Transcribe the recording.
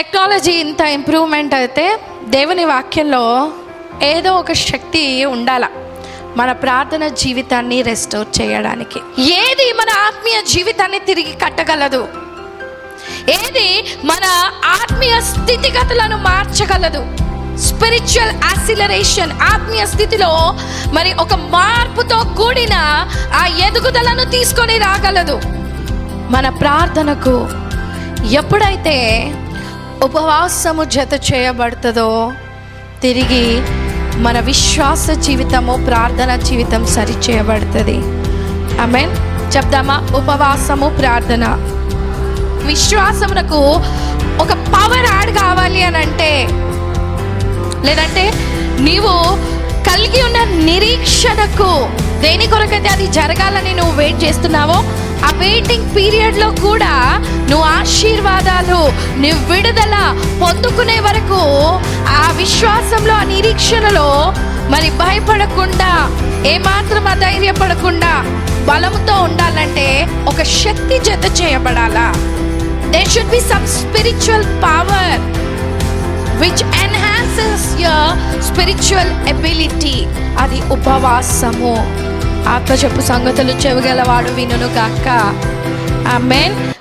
Technology ఇంత improvement అయితే దేవుని వాక్యంలో ఏదో ఒక శక్తి ఉండాల మన ప్రార్థన జీవితాన్ని రెస్టోర్ చేయడానికి. ఏది మన ఆత్మీయ జీవితాన్ని తిరిగి కట్టగలదు? ఏది మన ఆత్మీయ స్థితిగతులను మార్చగలదు? స్పిరిచువల్ యాక్సిలరేషన్, ఆత్మీయ స్థితిలో మరి ఒక మార్పుతో కూడిన ఆ ఎదుగుదలను తీసుకొని రాగలదు. మన ప్రార్థనకు ఎప్పుడైతే ఉపవాసము జత చేయబడుతుందో తిరిగి మన విశ్వాస జీవితము, ప్రార్థన జీవితం సరి చేయబడుతుంది. ఆమేన్. చెప్దామా? ఉపవాసము, ప్రార్థన. విశ్వాసమునకు ఒక పవర్ యాడ్ కావాలి అని అంటే, లేదంటే నీవు కలిగి ఉన్న నిరీక్షణకు దేని కొరకైతే అది జరగాలని నువ్వు వెయిట్ చేస్తున్నావో ఆ వెయిటింగ్ పీరియడ్లో కూడా నువ్వు ఆశీర్వాదాలు, నువ్వు విడుదల పొందుకునే వరకు ఆ విశ్వాసంలో, ఆ నిరీక్షణలో మరి భయపడకుండా, ఏమాత్రం అధైర్యపడకుండా బలంతో ఉండాలంటే ఒక శక్తి జత చేయబడాలా. There should be some spiritual power which enhances your spiritual ability. అది ఉపవాసము. ఆత్మ చెప్పు సంగతులు చెవిగలవాడు వినును గాక. ఆమేన్.